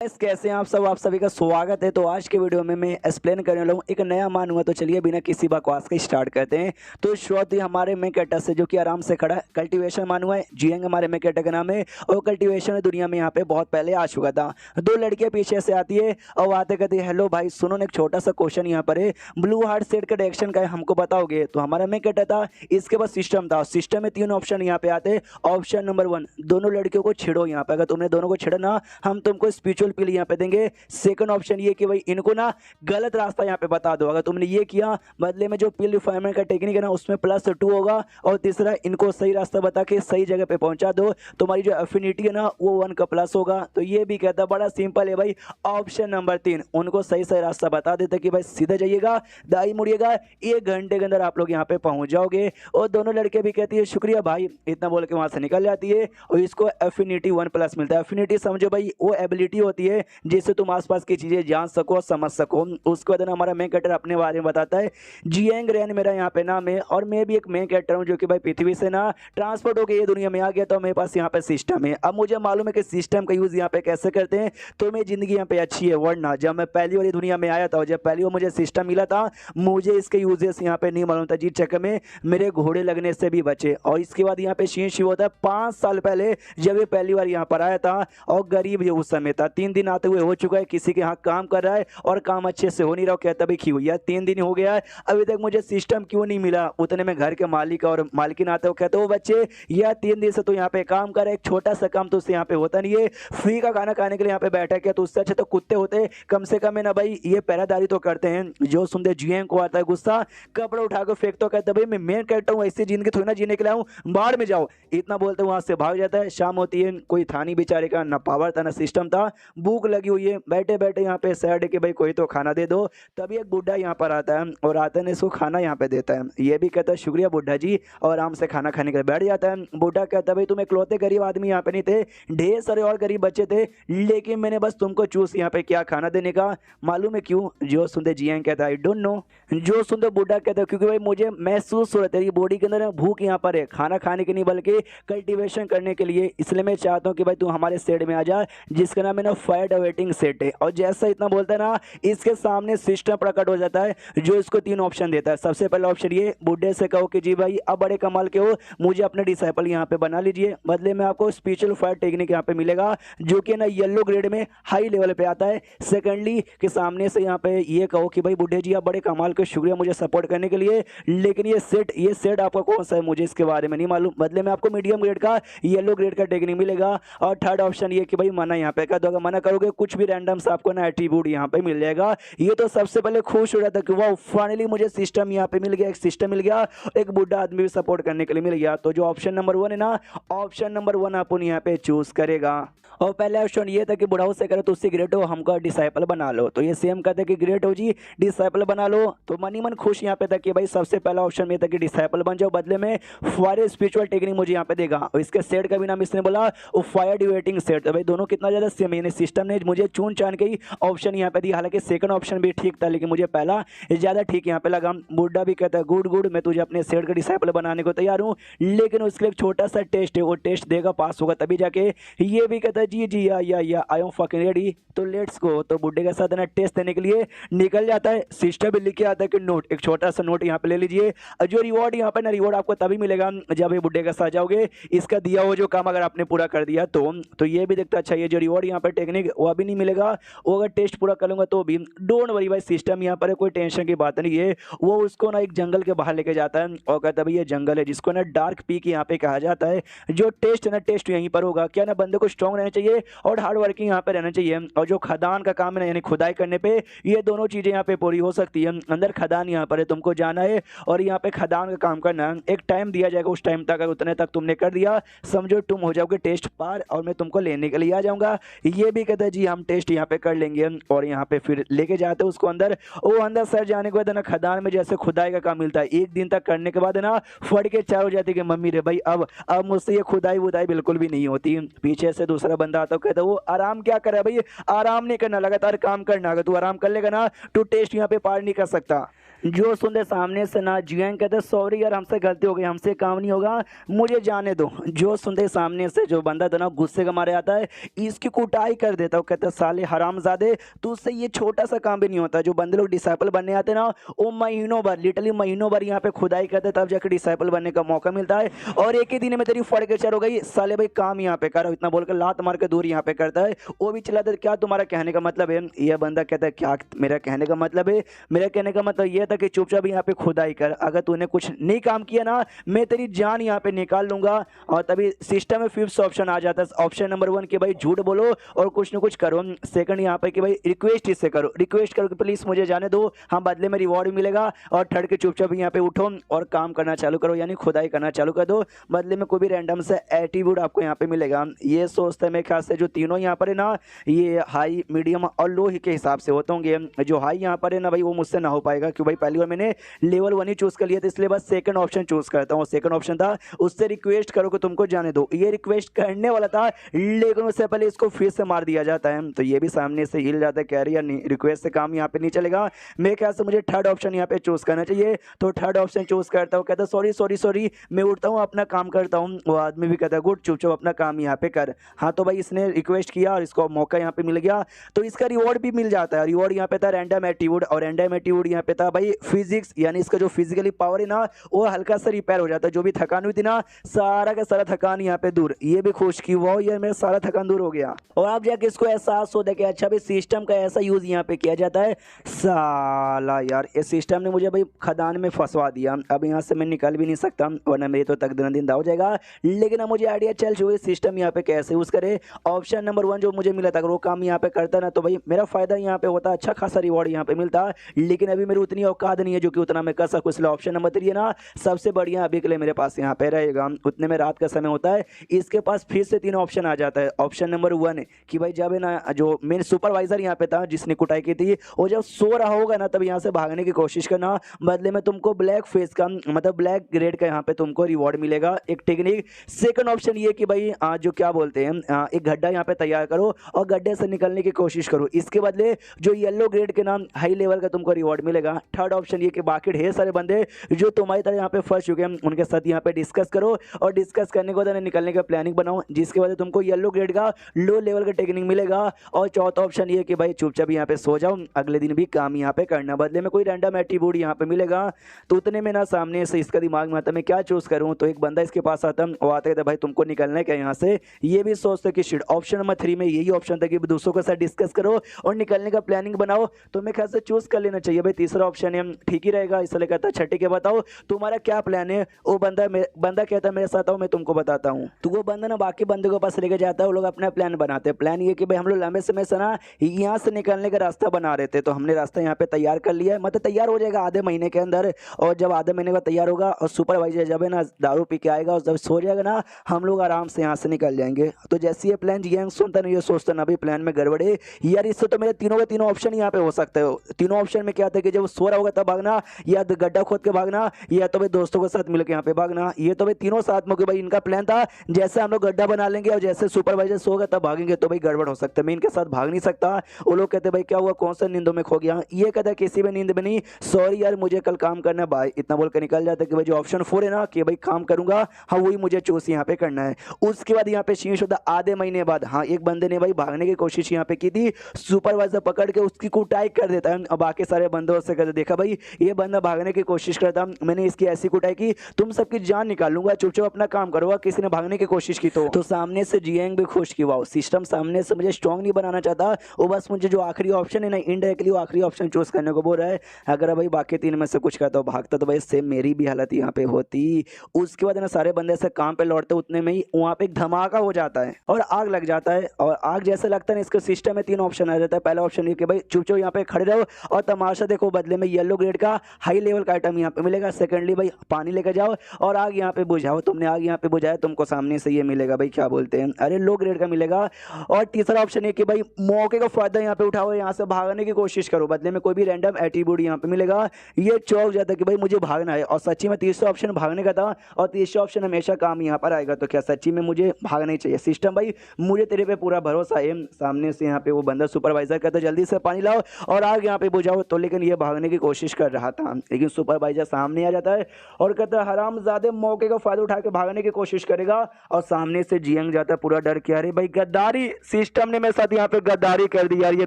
कैसे हैं आप सब। आप सभी का स्वागत है। तो आज के वीडियो में मैं एक्सप्लेन करने वाला हूँ एक नया मानूंगा। तो चलिए बिना किसी बकवास के स्टार्ट करते हैं। तो शुरुआत हमारे मेन कैरेक्टर से, जो कि आराम से खड़ा है। कल्टीवेशन मानूंगा है, जियंग हमारे मेन कैरेक्टर का नाम है। और कल्टीवेशन दुनिया में यहाँ पे बहुत पहले आ चुका था। दो लड़कियां पीछे से आती है और आते कहती है हेलो भाई सुनो ना, एक छोटा सा क्वेश्चन यहाँ पर है, ब्लू हार्ट सेट का डायरेक्शन का है, हमको बताओगे। तो हमारा मेन कैरेक्टर था, इसके बाद सिस्टम था। सिस्टम में तीन ऑप्शन यहाँ पे आते। ऑप्शन नंबर 1, दोनों लड़कियों को छेड़ो। यहाँ पे अगर तुमने दोनों को छेड़ा ना, हम तुमको स्पिरिचुअल पिल यहाँ पे देंगे। सेकंड ऑप्शन ये कि भाई इनको ना गलत रास्ता यहाँ पे बता दो। अगर तुमने ये किया, बदले में जो पिल रिफाइनमेंट का टेक्निक है ना, उसमें +2 होगा। और तीसरा, इनको सही रास्ता बता के सही जगह पे पहुंचा दो, तुम्हारी जो एफिनिटी है ना वो 1 का प्लस होगा। तो ये भी कहता बड़ा सिंपल है भाई। ऑप्शन नंबर 3, उनको सही सही रास्ता बता देते कि भाई सीधे जाइएगा, दाई मुड़िएगा, 1 घंटे के अंदर आप लोग यहाँ पे पहुंच जाओगे। और दोनों लड़के भी कहती है शुक्रिया भाई, इतना बोल के वहां से निकल जाती है। और इसको एफिनिटी 1+ मिलता है। एफिनिटी समझो भाई वो एबिलिटी होती है जिससे तुम आसपास की चीजें जान सको, समझ सको। उसके बाद हमारा मेन कैरेक्टर अपने बारे में बताता है। जियांग रेन मेरा यहाँ पे नाम है और मैं भी एक मेन कैरेक्टर हूँ जो कि भाई पृथ्वी से ना ट्रांसपोर्ट होकर ये दुनिया में आ गया। तो मेरे पास यहाँ पे सिस्टम है। अब मुझे मालूम है कि सिस्टम का यूज यहाँ पे कैसे करते हैं। तो मेरी जिंदगी यहाँ पे अच्छी है। वरना जब मैं पहली बार दुनिया में आया था, जब पहली बार मुझे सिस्टम मिला था, मुझे इसके यूजेस यहाँ पे नहीं मालूम था। जिस चक्कर में मेरे घोड़े लगने से भी बचे। और इसके बाद यहाँ पे सीन शुरू होता है 5 साल पहले, जब ये पहली बार यहाँ पर आया था और गरीब ये उस समय था। 3 दिन आते हुए हो चुका है, किसी के यहाँ काम कर रहा है और काम अच्छे से हो नहीं रहा। कहता भी क्यों यार 3 दिन हो गया है, अभी तक मुझे सिस्टम क्यों नहीं मिला। उतने में घर के मालिक और मालकिन आते हो, कहते हो बच्चे यार 3 दिन से तो यहाँ पे काम कर रहा है, एक छोटा सा काम तो उससे यहाँ पे होता नहीं है, फ्री का खाना खाने के लिए यहाँ पे बैठा क्या। तो उससे अच्छे तो कुत्ते होते कम से कम है ना भाई, ये पहरादारी तो करते हैं। जो सुनते जियांग को आता है गुस्सा, कपड़ा उठा कर फेंक तो कहता भाई मैं मेन कैरेक्टर हूँ, ऐसी जिंदगी थोड़ी ना जीने के लिए आऊँ, बाहर में जाओ। इतना बोलते वहां से भाग जाता है। शाम होती है, कोई था नहीं बेचारे का, ना पावर था ना सिस्टम था, भूख लगी हुई है, बैठे बैठे यहाँ पे सैड कि भाई कोई तो खाना दे दो। तभी एक बुढ़ा यहाँ पर आता है और आते ने इसको खाना यहाँ पे देता है। ये भी कहता है शुक्रिया बुढ़ा जी, और आराम से खाना खाने के लिए बैठ जाता है। बुढ़ा कहता है भाई तुम इकलौते गरीब आदमी यहाँ पे नहीं थे, ढेर सारे और गरीब बच्चे थे, लेकिन मैंने बस तुमको चूज यहाँ पे क्या खाना देने का। मालूम है क्यों? जो सुनते जियांग कहता है आई डोंट नो। जो सुनते बुढ़ा कहता है क्योंकि भाई मुझे महसूस हो रहा है तेरी बॉडी के अंदर भूख यहाँ पर है, खाना खाने की नहीं बल्कि कल्टीवेशन करने के लिए। इसलिए मैं चाहता हूँ कि भाई तू हमारे सेट में आ जा, जिसका नाम है ना फायर अवेटिंग सेट है। और जैसा इतना बोलता है ना, इसके सामने सिस्टम प्रकट हो जाता है जो इसको 3 ऑप्शन देता है। सबसे पहला ऑप्शन ये, बुढ़े से कहो कि जी भाई अब बड़े कमाल के हो, मुझे अपने डिसाइपल यहाँ पे बना लीजिए, बदले में आपको स्पेशल फायर टेक्निक यहाँ पे मिलेगा जो कि ना येलो ग्रेड में हाई लेवल पे आता है। सेकेंडली के सामने से यहाँ पे ये कहो कि भाई बुढ़े जी आप बड़े कमाल के, शुक्रिया मुझे सपोर्ट करने के लिए, लेकिन ये सेट आपका कौन सा है मुझे इसके बारे में नहीं मालूम, बदले में आपको मीडियम ग्रेड का येलो ग्रेड का टेक्निक मिलेगा। और थर्ड ऑप्शन ये कि भाई मना यहाँ पे कर दो, अगर मना करोगे कुछ भी रैंडम से आपको ना एट्रीब्यूट यहाँ पे मिल जाएगा। ये तो सबसे पहले खुश हो जाता कि वाह फाइनली मुझे सिस्टम यहाँ पे मिल गया, एक सिस्टम मिल गया, एक बुढ़ा आदमी भी सपोर्ट करने के लिए मिल गया। तो जो ऑप्शन नंबर 1 है ना, ऑप्शन नंबर 1 अपन यहाँ पे चूज करेगा। और पहला ऑप्शन ये था कि बुढ़ाऊ से करे तो उससे ग्रेट हो, हमको डिसाइपल बना लो। तो ये सेम कहते कि ग्रेट हो जी, डिसाइपल बना लो। तो मनी मन खुश यहाँ पे था कि भाई सबसे पहला ऑप्शन में था कि डिसाइपल बन जाओ, बदले में फायर स्पिरिचुअल टेक्निक मुझे यहाँ पे देगा। और इसके सेट का भी नाम इसने बोला वो फायर डिवेटिंग सेट। तो भाई दोनों कितना ज्यादा सेम है, सिस्टम ने मुझे चुन चान के ही ऑप्शन यहाँ पे दिया। हालांकि सेकंड ऑप्शन भी ठीक था, लेकिन मुझे पहला ज्यादा ठीक यहाँ पे लगा। बुड्ढा भी कहता है गुड गुड, मैं तुझे अपने सेट का डिसाइपल बनाने को तैयार हूँ, लेकिन उसके लिए एक छोटा सा टेस्ट है, वो टेस्ट देगा पास होगा तभी जाके। ये भी कहता है जी जी या आई एम फकिंग रेडी, तो लेट्स गो। तो बुड्ढे के साथ ना टेस्ट देने के लिए निकल जाता है। सिस्टम भी लिखे आता है कि नोट, एक छोटा सा नोट यहाँ पे ले लीजिए। जो रिवॉर्ड यहाँ पे ना, रिवॉर्ड आपको तभी मिलेगा जब ये बुड्ढे के साथ जाओगे, इसका दिया हुआ जो काम अगर आपने पूरा कर दिया तो ये भी देखता अच्छा, ये जो रिवॉर्ड यहाँ पे टेक्निक वो अभी नहीं मिलेगा, वो अगर टेस्ट पूरा कर लूंगा तो भी। डोंट वरी भाई, सिस्टम यहाँ पर कोई टेंशन की बात नहीं है। वो उसको ना एक जंगल के बाहर लेके जाता है और कहता है भाई ये जंगल है जिसको ना डार्क पीक यहाँ पे कहा जाता है। जो टेस्ट है ना, टेस्ट यहीं पर होगा। क्या ना, बंदे को स्ट्रॉन्ग रहना चाहिए और हार्ड वर्किंग यहाँ पे रहना चाहिए। और जो खदान का काम है ना, यानी खुदाई करने पे, ये दोनों चीजें यहाँ पे पूरी हो सकती है। अंदर खदान यहाँ पर है, तुमको जाना है और यहाँ पे खदान का काम करना है। एक टाइम दिया जाएगा, उस टाइम तक अगर उतने तक तुमने कर दिया, समझो तुम हो जाओगे टेस्ट पार और मैं तुमको लेने के लिए आ जाऊंगा। ये भी कहता है जी हम टेस्ट यहाँ पे कर लेंगे। और यहाँ पे फिर लेके जाते हैं उसको अंदर। वो अंदर सर जाने के बाद ना, खदान में जैसे खुदाई का काम मिलता है, 1 दिन तक करने के बाद ना फट के चार हो जाती है कि मम्मी रे भाई अब मुझसे ये खुदाई वुदाई बिल्कुल भी नहीं होती। पीछे से दूसरा बंदा आता है, कहता है वो आराम क्या करे भाई, आराम नहीं करना, लगातार काम करना। अगर तू आराम कर लेगा ना, तू टेस्ट यहाँ पे पार नहीं कर सकता। जो सुनते सामने से ना जियांग कहते सॉरी यार हमसे गलती हो गई, हमसे काम नहीं होगा, मुझे जाने दो। जो सुनते सामने से जो बंदा था ना गुस्से का मारे आता है, इसकी कुटाई कर देता है। कहते साले हरामजादे, तुझसे ये छोटा सा काम भी नहीं होता। जो बंदे लोग डिसाइपल बनने आते ना वो महीनों भर, लिटरली महीनों भर यहाँ पे खुदाई करते तब जाकर डिसाइपल बनने का मौका मिलता है। और एक ही दिन में तेरी फड़ के चढ़ हो गई, साले भाई काम यहाँ पे करो, इतना बोलकर लात मार के दूर यहाँ पे करता है। वो भी चला था, क्या तुम्हारा कहने का मतलब है? यह बंदा कहता है क्या मेरा कहने का मतलब है? मेरा कहने का मतलब यह था कि चुपचाप यहाँ पे खुदाई कर, अगर तूने कुछ नहीं काम किया ना मैं तेरी जान यहाँ पे निकाल लूंगा। और तभी सिस्टम में फिफ्थ ऑप्शन आ जाता है। ऑप्शन नंबर 1 कि भाई झूठ बोलो और कुछ ना कुछ करो। सेकंड यहाँ पे कि भाई रिक्वेस्ट इससे करो, रिक्वेस्ट करो कि प्लीज मुझे जाने दो, हाँ बदले में रिवॉर्ड मिलेगा। और थर्ड के चुपचाप यहाँ पे उठो और काम करना चालू करो, यानी खुदाई करना चालू कर दो, बदले में कोई भी रैंडम से एटीट्यूड आपको यहाँ पे मिलेगा। ये सोचते हैं मेरे ख्याल से जो तीनों यहाँ पर है ना ये हाई मीडियम और लो के हिसाब से होते होंगे। जो हाई यहाँ पर है ना भाई वो मुझसे ना हो पाएगा, क्योंकि भाई पहली बार मैंने लेवल 1 ही चूज कर लिया था, इसलिए बस सेकंड ऑप्शन चूज करता हूँ। सेकंड ऑप्शन था उससे रिक्वेस्ट करो कि तुमको जाने दो, ये रिक्वेस्ट करने वाला था लेकिन उससे पहले इसको फिर से मार दिया जाता है। तो ये भी सामने से हिल जाता है, कह रही है रिक्वेस्ट से काम यहाँ पे नहीं चलेगा, मेरे ख्याल से मुझे थर्ड ऑप्शन यहाँ पे चूज करना चाहिए। तो थर्ड ऑप्शन चूज करता हूँ, कहता सॉरी सॉरी सॉरी, मैं उठता हूँ अपना काम करता हूँ। वो आदमी भी कहता है गुड, चुपचाप अपना काम यहाँ पे कर। हाँ तो भाई इसने रिक्वेस्ट किया और इसको मौका यहाँ पे मिल गया, तो इसका रिवॉर्ड भी मिल जाता है। रिवॉर्ड यहाँ पे था रैंडम एटीट्यूड, और रैंडम एटीट्यूड यहाँ पे था भाई फिजिक्स, यानी इसका जो फिजिकली पावर है ना वो हल्का सा रिपेयर हो जाता है। जो भी थकान हुई थी ना सारा का सारा थकान यहाँ पे दूर। ये भी खुश की वो यार मेरा सारा थकान दूर हो गया। और आप जाके इसको एहसास होता है कि अच्छा भाई सिस्टम का ऐसा यूज यहाँ पे किया जाता है। साला यार इस सिस्टम ने मुझे भाई खदान में फंसवा दिया, अब यहाँ से मैं निकल भी नहीं सकता वरना मेरी तो तकदीर दिन हो जाएगा। लेकिन अब मुझे आइडिया चल चुका है सिस्टम यहाँ पे कैसे यूज करे। ऑप्शन नंबर 1 जो मुझे मिला था अगर वो काम यहाँ पे करता ना तो भाई मेरा फायदा यहाँ पे होता, अच्छा खासा रिवॉर्ड यहाँ पे मिलता। लेकिन अभी मेरी उतनी औकात नहीं है जो कि उतना मैं कर सकूँ, इसलिए ऑप्शन नंबर 3 है ना सबसे बढ़िया अभी के लिए मेरे पास यहाँ पे रहेगा। उतने में रात का समय होता है, इसके पास फिर से 3 ऑप्शन आ जाता है। ऑप्शन नंबर 1 कि भाई जब है ना जो मेन सुपरवाइजर यहाँ पे था जिसने कुटाई की थी वो जब सो रहा होगा ना तब यहाँ से भागने की कोशिश करना, बदले में तुमको ब्लैक फेस का मतलब ब्लैक ग्रेड का यहाँ पे तुमको रिवॉर्ड मिलेगा, एक टेक्निक। सेकंड ऑप्शन ये कि भाई जो क्या बोलते हैं एक गड्ढा यहाँ पे तैयार करो और गड्ढे से निकलने की कोशिश करो, इसके बदले जो येलो ग्रेड के नाम हाई लेवल का तुमको रिवॉर्ड मिलेगा। थर्ड ऑप्शन ये कि बाकी ढेर सारे बंदे जो तुम्हारी तरह यहाँ पे फंस चुके हैं उनके साथ यहाँ पे डिस्कस करो और डिस्कस करने के बाद निकलने का प्लानिंग बनाओ, जिसके वजह तुमको येलो ग्रेड का लो लेवल का टेक्निक मिलेगा। और चौथा ऑप्शन ये कि भाई चुपचाप यहाँ पे सो जाओ, अगले दिन भी काम यहाँ पे करना, बदले में कोई रैंडम एट्रीब्यूट यहाँ पे मिलेगा। तो उतने में ना सामने से इसका दिमाग में आता मैं क्या चूज करूँ, तो एक बंदा इसके पास आता वो आता कहता भाई तुमको निकलना है क्या यहाँ से। ये भी सोचते कि शिट ऑप्शन नंबर 3 में यही ऑप्शन था कि दूसरों के साथ डिस्कस करो और निकलने का प्लानिंग बनाओ, तो मैं ख्याल से चूज कर लेना चाहिए भाई तीसरा ऑप्शन है ठीक ही रहेगा। इसलिए कहता छठी के बताओ तुम्हारा क्या प्लान है। वो बंदा कहता है मेरे साथ आओ मैं तुमको बताता हूँ। तो वो बंदा ना बाकी बंदों के पास लेके जाता है, वो लोग अपना प्लान बनाते हैं। प्लान ये कि भाई हम लोग लंबे समय से ना यहाँ से निकलने का रास्ता बना रहे थे, तो हमने रास्ता यहाँ पे तैयार कर लिया है, मतलब तैयार हो जाएगा आधे महीने के अंदर। और जब आधे महीने बाद तैयार होगा और सुपरवाइजर जब है ना दारू पी के आएगा और जब सो जाएगा ना हम लोग आराम से यहाँ से निकल जाएंगे। तो जैसे ये प्लान जियांग सुनता नहीं ये सोचता ना भाई प्लान में गड़बड़ है यार, इससे तो मेरे तीनों के तीनों ऑप्शन यहाँ पे हो सकते हो। तीनों ऑप्शन में क्या था कि जब सो रहा होगा तब भागना, या तो गड्ढा खोद के भागना, या तो भाई दोस्तों के साथ मिलकर यहाँ पे भागना। ये तो भाई तीनों साथ में भाई इनका प्लान था जैसे हम लोग गड्ढा बना लेंगे और जैसे सुपरवाइजर सोगा तब भागेंगे, तो भाई गड़बड़ हो सकता है, मैं इनके साथ भाग नहीं सकता। वो लोग कहते भाई क्या हुआ कौन सा नींदों में खो गया, ये कहता किसी भी नींद में नहीं, सॉरी यार मुझे कल काम करना है भाई, इतना बोल कर निकल जाता है कि भाई जो ऑप्शन 4 है ना कि भाई काम करूंगा हाँ वही मुझे चूज यहाँ पे करना है। उसके बाद यहाँ पे शीश होता आधे महीने बाद हाँ एक बंदे ने भाई भागने की कोशिश यहाँ पे की थी, सुपरवाइजर पकड़ के उसकी कुटाई कर देता है और बाकी सारे बंदों से कहते देखा भाई ये बंदा भागने की कोशिश करता, मैंने इसकी ऐसी कुटाई की तुम सबकी जान निकाल लूंगा, चुपचाप अपना काम करो, किसी ने भागने की कोशिश की तो सामने से जियांग भी खुश की वाओ सिस्टम सामने से मुझे स्ट्रॉन्ग नहीं बनाना चाहता, वो बस मुझे जो आखिरी ऑप्शन है ना इनडायरेक्टली वो आखिरी ऑप्शन चूज करने को बोल रहा है। अगर भाई बाकी 3 में से कुछ करता हो भागता तो भाई सेम मेरी भी हालत यहाँ पे होती। उसके बाद ना सारे बंदे से काम पे लौटते उतने में ही वहाँ पे एक धमाका हो जाता है और आग लग जाता है। और आग जैसे लगता है इसके सिस्टम में 3 ऑप्शन आ जाता है। पहला ऑप्शन ये कि भाई चुपचाप यहाँ पे खड़े रहो और तमाशा देखो, बदले में येलो ग्रेड का हाई लेवल का आइटम यहाँ पे मिलेगा। सेकेंडली भाई पानी लेकर जाओ और आग यहाँ पे बुझाओ, तुमने आग यहाँ पे बुझाया तुमको सामने से ये मिलेगा भाई क्या बोलते हैं अरे लो ग्रेड का मिलेगा। और तीसरा ऑप्शन है कि भाई मौके का फायदा यहाँ पे उठाओ, यहाँ से भागने की कोशिश करो, बदले में कोई भी रैंडम एट्रीब्यूट यहाँ पे मिलेगा। ये चौक जाता है कि भाई मुझे भागना है और सच्ची में तीसरा ऑप्शन भागने का था और तीसरा ऑप्शन हमेशा काम यहाँ पर आएगा। तो क्या सच्ची में मुझे भागना ही चाहिए। सिस्टम भाई मुझे तेरे पे पूरा भरोसा है। सामने से यहाँ पे वो बंदा सुपरवाइजर कहता जल्दी से पानी लाओ और आग यहाँ पे बुझाओ, तो लेकिन ये भागने की कोशिश कर रहा था, लेकिन सुपरवाइजर सामने आ जाता है और कहता है हरामजादे मौके का फायदा उठा के भागने की कोशिश करेगा। और सामने से जियंग जाता है पूरा डर के, अरे भाई गद्दारी, सिस्टम ने मेरे साथ यहाँ पे गद्दारी कर दी यार, ये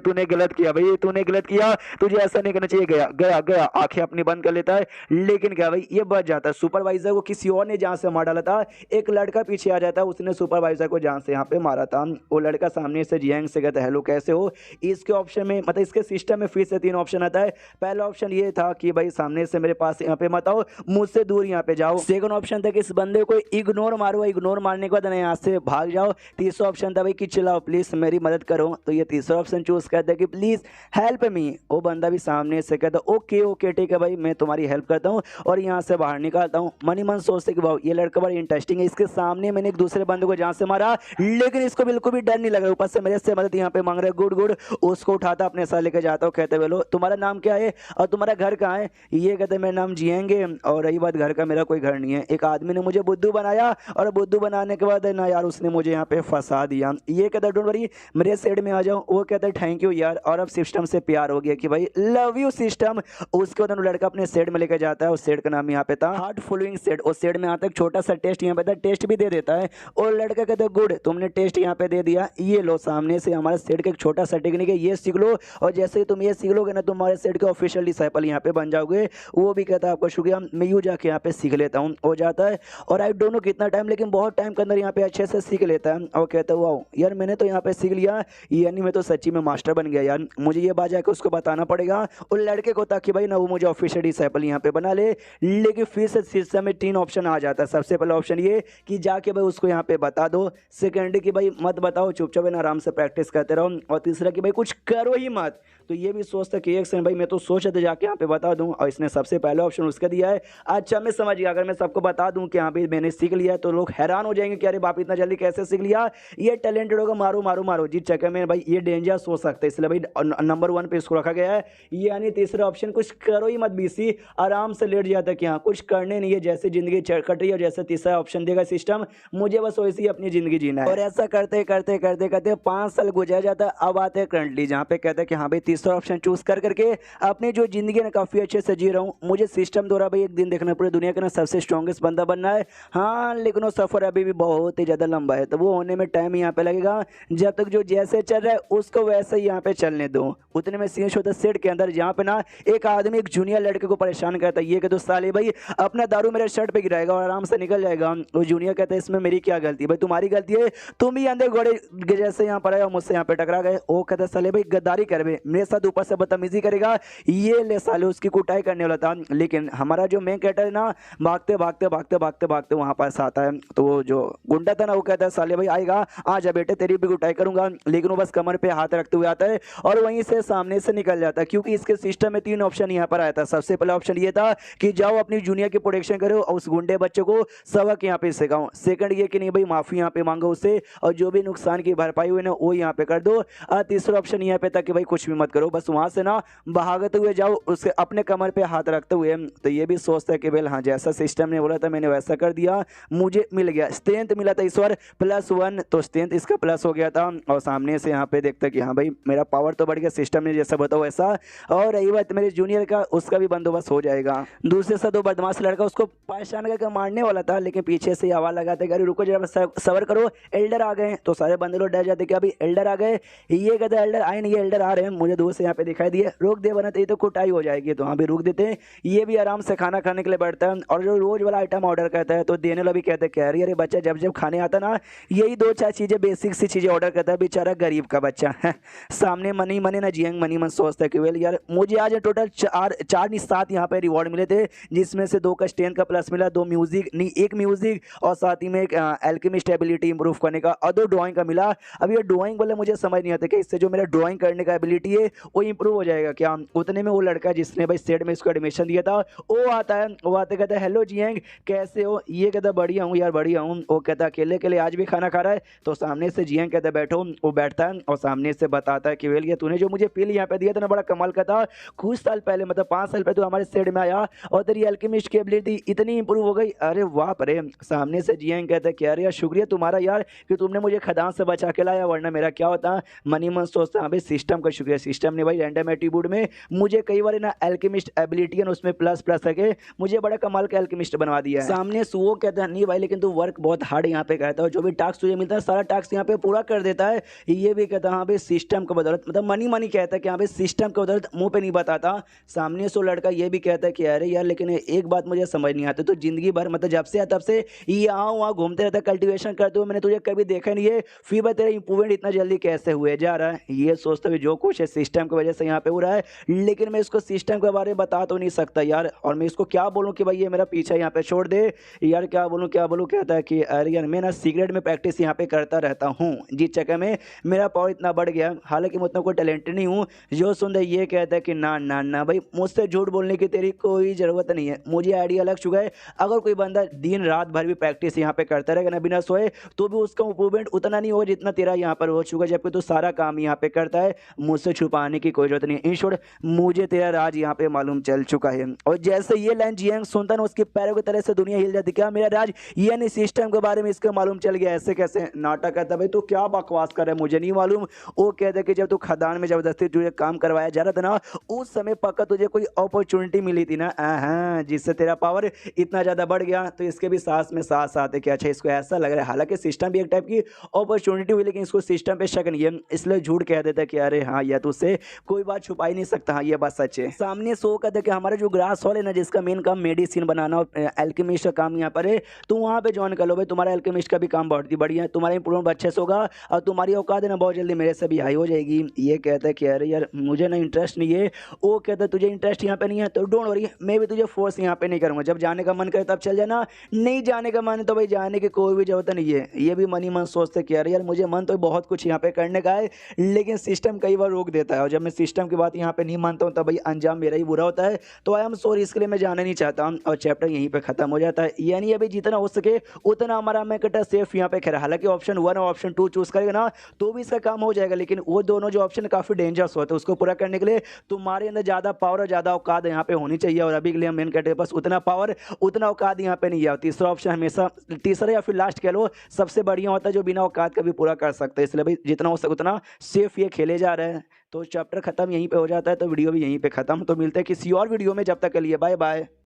तूने गलत किया भाई, ये तूने गलत किया, तुझे ऐसा नहीं करना चाहिए। गया गया गया आंखें अपनी बंद कर लेता है, लेकिन क्या भाई ये बच जाता है। सुपरवाइजर को किसी और ने जान से मार डाला था, एक लड़का पीछे आ जाता है, उसने सुपरवाइजर को जान से यहाँ पे मारा था। वो लड़का सामने से जियंग से कहता है हेलो कैसे हो। इसके ऑप्शन में मतलब इसके सिस्टम में फिर से 3 ऑप्शन आता है। पहला ऑप्शन ये था कि भाई सामने से मेरे पास यहाँ पे मत आओ, मुझसे दूर यहाँ पे जाओ। सेकंड ऑप्शन था कि इस बंदे को इग्नोर मारो, इग्नोर मारने के बाद यहाँ से भाग जाओ। तीसरा ऑप्शन था भाई कि चिल्लाओ प्लीज मेरी मदद करो, तो ये तीसरा ऑप्शन चूज करता है कि प्लीज हेल्प मी। वो बंदा भी सामने से कहता है ओके ओके ठीक है भाई मैं तुम्हारी हेल्प करता हूँ और यहाँ से बाहर निकालता हूँ। मनी मन सोचते कि वाह ये लड़का बड़ा इंटरेस्टिंग है, इसके सामने मैंने एक दूसरे बंदे को जहाँ से मारा लेकिन इसको बिल्कुल भी डर नहीं लगा, ऊपर से मेरे से मदद यहाँ पे मांग रहे, गुड गुड। उसको उठाता अपने साथ लेके जाता हूँ, कहते बोलो तुम्हारा नाम क्या है और तुम्हारा घर कहाँ है। ये कहते मेरा नाम जिएंगे और रही बात घर का, मेरा कोई घर नहीं है। एक आदमी ने मुझे बुद्धू बनाया और बुद्धू बनाने के बाद ना यार उसने मुझे यहाँ पे फंसा दिया। ये कहता डोंट वरी मेरे साइड में आ जाओ। वो कहता है थैंक यू यार, और अब सिस्टम से प्यार हो गया कि भाई लव यू सिस्टम। उसके बाद लड़का अपने सेट में लेकर जाता है, उस सेट का नाम यहाँ पे था हार्ट फॉलोइंग सेट। उस सेट में आता है छोटा सा टेस्ट यहाँ पे था, टेस्ट भी दे देता है और लड़का कहता है गुड तुमने टेस्ट यहाँ पे दे दिया, ये लो सामने से हमारे सेट का एक छोटा सा टेक्निक है, ये सीख लो और जैसे ही तुम ये सीख लोगे ना तुम्हारे सेट के ऑफिशियल डिसाइपल यहाँ पे बन जाओगे। वो भी कहता है आपको शुक्रिया, मैं यूँ जाके यहाँ पे सीख लेता हूँ। हो जाता है और आई डोंट नो कितना टाइम, लेकिन बहुत टाइम के अंदर यहाँ पे अच्छे से सीख लेता है और कहता है वाह यार मैंने तो यहाँ पे सीख लिया, यानी मैं तो सच्ची में मास्टर बन गया यार, मुझे ये बात जाके उसको बताना पड़ेगा उन लड़के को ताकि भाई ना वो मुझे ऑफिशियल डिसाइपल यहाँ पे बना ले। लेकिन फिर से सिस्टम में 3 ऑप्शन आ जाता है। सबसे पहला ऑप्शन ये कि जाके भाई उसको यहाँ पे बता दो, सेकंड कि भाई मत बताओ चुपचाप ना आराम से प्रैक्टिस करते रहो, और तीसरा कि भाई कुछ करो ही मत। तो ये भी सोचता कि एक सेकंड भाई मैं तो सोच रहा था जाके यहाँ पे बता दूं, और इसने सबसे पहला ऑप्शन उसका दिया है। अच्छा मैं समझ गया, अगर मैं सबको बता दूं कि यहाँ पे मैंने सीख लिया तो लोग हैरान हो जाएंगे कि अरे बाप इतना जल्दी कैसे सीख लिया, ये टैलेंटेड होगा, मारो मारो मारो। जिस चक्कर में भाई ये डेंजरस हो सकता है, इसलिए भाई नंबर 1 पे इसको रखा गया है। यानी तीसरा ऑप्शन कुछ करो ही मत, बीसी आराम से लेट जाता है कि हाँ कुछ करने नहीं है, जैसे जिंदगी कट रही है, जैसे तीसरा ऑप्शन देगा सिस्टम, मुझे बस वैसे ही अपनी जिंदगी जीना है। और ऐसा करते करते करते करते 5 साल गुजर जाता है। अब आते हैं करंटली जहाँ पे कहते हैं कि हाँ भाई तीसरा ऑप्शन चूज कर करके अपनी जो जिंदगी है काफी अच्छे से जी रहा हूँ, मुझे सिस्टम द्वारा भाई एक दिन देखना पूरी दुनिया का ना सबसे स्ट्रॉन्गेस्ट बंदा बनना है। हाँ लेकिन वो सफर अभी भी बहुत ही ज्यादा लंबा है, तो वो होने में टाइम यहाँ पे लगेगा। जब तक जो जैसे चल रहा है उसको वैसे ही यहाँ पे चलने दो। उतने में सीन होता है सेट के अंदर, जहाँ पे ना एक आदमी एक जूनियर लड़के को परेशान करता है, ये कि तो साले भाई अपना दारू मेरे शर्ट पे गिराएगा और आराम से निकल जाएगा। वो जूनियर कहता है इसमें मेरी क्या गलती, भाई तुम्हारी गलती है, तुम ही अंधे घोड़े जैसे यहाँ पर आए और मुझसे यहाँ पे टकरा गए। वो कहता है साले भाई गद्दारी कर मेरे साथ, ऊपर से बदतमीजी करेगा, ये ले साले उसकी कुटाई करने वाला था। लेकिन हमारा जो मेन कैरेक्टर है ना भागते भागते भागते भागते भागते वहां पास आता है, तो वो जो गुंडा था ना वो कहता है साले भाई आएगा, आ जा बेटे तेरी भी कुटाई करूंगा। लेकिन वो बस कमर पे हाथ रखते हुए आता है और वहीं से सामने से निकल जाता है, क्योंकि इसके सिस्टम में 3 ऑप्शन यहाँ पर आया था। सबसे पहला ऑप्शन ये था कि जाओ अपनी जूनियर की प्रोटेक्शन करो और उस गुंडे बच्चे को सबक यहाँ पे सिखाओ। सेकंड ये कि नहीं भाई माफी यहाँ पे मांगो उससे और जो भी नुकसान की भरपाई हुई ना वो यहाँ पे कर दो। और तीसरा ऑप्शन यहाँ पे था कि भाई कुछ भी मत करो, बस वहां से ना भागते हुए जाओ उसके अपने कमर पे हाथ रखते हुए। तो ये भी सोचता है कि भाई हाँ जैसा सिस्टम ने बोला था मैंने वैसा कर दिया, मुझे मिल गया स्ट्रेंथ मिला था इस बार +1, तो स्ट्रेंथ इसका प्लस हो गया था। और सामने से यहाँ पे देखता कि हाँ भाई मेरा पावर तो बढ़ गया, सिस्टम ने जैसा बताओ वैसा। और रही बात मेरे जूनियर का, उसका भी बंदोबस्त हो जाएगा। दूसरे से 2 बदमाश लड़का उसको परेशान करके मारने वाला था, लेकिन पीछे से आवाज लगाते अरे रुको जरा सबर करो, एल्डर आ गए। तो सारे बंदे लोग डर जाते कि अभी एल्डर आ गए। ये कहते एल्डर आए नहीं, एल्डर आ रहे हैं, मुझे दूर से यहाँ पे दिखाई दिए, रोक दे वरना तो कुटाई हो जाएगी। तो हाँ भी रुक देते हैं। ये भी आराम से खाना खाने के लिए बैठता है और जो रोज वाला आइटम ऑर्डर करता है तो देने वाला भी कहते हैं अरे अरे बच्चा जब जब खाने आता ना यही 2-4 चीजें बेसिक सी चीजें ऑर्डर करता है, बेचारा गरीब का बच्चा है। सामने मनी मनी ना जियंग मनी मन सोचता है कि वेल यार मुझे आज टोटल 4 नहीं 7 यहाँ पे रिवॉर्ड मिले थे, जिसमें से 2 का स्ट्रेंथ का प्लस मिला, 2 म्यूजिक नहीं 1 म्यूजिक और साथ ही में एक एल्केमिस्ट एबिलिटी इंप्रूव करने का और 2 ड्राइंग का मिला। अब ये ड्राइंग बोले मुझे समझ नहीं आता कि इससे जो मेरा ड्राइंग करने का एबिलिटी है वो इंप्रूव हो जाएगा क्या। उतने में वो लड़का जिसने भाई सेट में इसको एडमिशन दिया था वो आता है, वो आते कहता है हेलो जियंग कैसे हो। ये कहता बढ़िया हूँ यार बढ़िया हूँ। वो कहता अकेले के लिए आज भी खाना खा रहा है। तो सामने से जियंग कहता बैठो, वो बैठता है और सामने से बताता है कि वेल ये तूने जो मुझे पील यहाँ पे दिया था ना बड़ा कमाल का था, कुछ साल पहले मतलब 5 साल पहले तू हमारे सेट में आया और तेरी एल्केमिस्ट की एबिलिटी इतनी इंप्रूव हो गई। अरे वाह परे। सामने से जियंग कहता है कि अरे यार शुक्रिया तुम्हारा यार कि तुमने मुझे खदान से बचा के लाया, वरना मेरा क्या होता। मनी मन सोचता हाँ भाई सिस्टम का शुक्रिया, सिस्टम ने भाई रैंडम एट्रीब्यूट में मुझे कई बार ऊपर है ना एल्केमिस्ट एबिलिटी है उसमें प्लस प्लस करके मुझे बड़ा कमाल का एल्केमिस्ट बनवा दिया है। सामने सुओ कहता है नहीं भाई लेकिन तू वर्क बहुत हार्ड यहाँ पे करता है, जो भी टास्क तुझे मिलता है सारा टास्क यहाँ पे पूरा कर देता है। ये भी कहता है हाँ भाई सिस्टम की बदौलत, मतलब मनी मनी कहता है कि हाँ भाई सिस्टम की बदौलत, मुंह पे नहीं बताता। सामने सो लड़का ये भी कहता है कि अरे यार लेकिन एक बात मुझे समझ नहीं आती, तो जिंदगी भर मतलब जब से तब से यहाँ वहाँ घूमते रहता है, कल्टीवेशन करते हुए मैंने तुझे कभी देखा नहीं है, फिर भाई तेरा इंप्रूवमेंट इतना जल्दी कैसे हुए जा रहा है। ये सोचते हुए जो कुछ है सिस्टम की वजह से यहाँ पे हो रहा है, लेकिन मैं इसको सिस्टम के बारे में बता तो नहीं सकता यार। और मैं इसको क्या बोलूँ कि भाई ये मेरा पीछा यहाँ पे छोड़ दे यार, क्या बोलूँ क्या बोलूँ। कहता है कि अरे यार मैं ना सिगरेट में प्रैक्टिस यहाँ पे करता रहता हूँ, जिस चक्कर में मेरा पावर इतना बढ़ गया, हालांकि मैं उतना कोई टैलेंटेड नहीं हूँ। जो सुन रहे ये कहता है कि ना ना ना भाई मुझसे झूठ बोलने की तेरी कोई ज़रूरत नहीं है, मुझे आइडिया लग चुका है। अगर कोई बंदा दिन रात भर भी प्रैक्टिस यहाँ पे करता रहेगा ना बिना सोए, तो भी उसका इंप्रूवमेंट उतना नहीं होगा जितना तेरा यहाँ पर हो चुका है, जबकि तू सारा काम यहाँ पे करता है। मुझसे छुपाने की कोई जरूरत नहीं है, इन शॉर्ट मुझे तेरा राज यहाँ पे मालूम चल चुका है। और जैसे ये लाइन जियांग सुनता ना उसके पैरों की तरह से दुनिया हिल जाती, क्या मेरा राज यानी सिस्टम के बारे में इसको मालूम चल गया, ऐसे कैसे। नाटक कहता भाई तू क्या बकवास कर रहा है, मुझे नहीं मालूम। वो कहता कि जब तू खदान में जबरदस्ती तुझे काम करवाया जा रहा था ना, उस समय पक्का तुझे कोई अपॉर्चुनिटी मिली थी ना, हाँ जिससे तेरा पावर इतना ज़्यादा बढ़ गया। तो इसके भी सांस में सांस आते कि अच्छा इसको ऐसा लग रहा है, हालांकि सिस्टम भी एक टाइप की अपॉर्चुनिटी हुई, लेकिन इसको सिस्टम पे शक नहीं है, इसलिए झूठ कह देता है कि अरे हाँ या तो उससे कोई बात छुपा ही नहीं सकता। हाँ ये बात सच है। सामने सो कहता है कि हमारा जो ग्रास हॉल है ना, जिसका मेन काम मेडिसिन बनाना और एल्केमिस्ट का काम यहाँ पर है, तो वहाँ पे ज्वाइन कर लो भाई, तुम्हारा एल्केमिस्ट का भी काम बहुत ही बढ़िया है, तुम्हारा इंप्रूवमेंट अच्छे से होगा और तुम्हारी औकात है ना बहुत जल्दी मेरे से भी हाई हो जाएगी। ये कहता है कि अरे यार मुझे ना इंटरेस्ट नहीं है। वो कहता है तुझे इंटरेस्ट यहाँ पे नहीं है तो डोंट वरी, मैं भी तुझे फोर्स यहाँ पे नहीं करूँगा, जब जाने का मन करे तब चल जाना, नहीं जाने का मन है तो भाई जाने की कोई भी जरूरत नहीं है। ये भी मन ही मन सोचते कि अरे यार मुझे मन तो बहुत कुछ यहाँ पे करने का है, लेकिन सिस्टम कई बार रोक देता है, और जब मैं सिस्टम की बात यहाँ पे नहीं मानता हूँ तब भाई अंजाम मेरा ही बुरा होता है। तो आई एम सॉरी, इसके लिए मैं जाना नहीं चाहता हूँ, और चैप्टर यहीं पे खत्म हो जाता है। यानी अभी जितना हो सके उतना हमारा मैं कहता सेफ यहाँ पे खेला, हालांकि ऑप्शन 1 और ऑप्शन 2 चूज करेगा ना तो भी इसका काम हो जाएगा, लेकिन वो दोनों जो ऑप्शन काफी डेंजरस होते हैं, उसको पूरा करने के लिए तुम्हारे अंदर ज्यादा पावर और ज्यादा औकात यहाँ पे होनी चाहिए, और अभी के लिए मेन कहते बस उतना पावर उतना औकात यहाँ पे नहीं है। तीसरा ऑप्शन हमेशा, तीसरा या फिर लास्ट कह लो, सबसे बढ़िया होता है जो बिना औकात का भी पूरा कर सकते हैं, इसलिए भाई जितना हो सके उतना सेफ ये खेले जा रहे हैं। तो चैप्टर खत्म यहीं पे हो जाता है, तो वीडियो भी यहीं पे खत्म। तो मिलते हैं किसी और वीडियो में, जब तक के लिए बाय बाय।